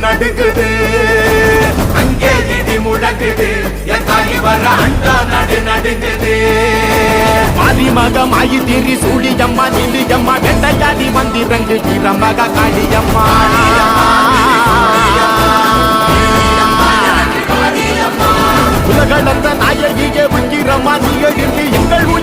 நடுங்குது, அங்கே இடி முழங்குது, என் தாய் வர அண்டா நடுங்குது. மாரிமக மாயி திரி சூழியம்மா நிலியம்மா வெண்டையாடி வந்திரங்கு கிரமக காளியம்மா. உலகளந்த நாயகியே உக்கிரம்மா நீ எழுந்து எங்கள்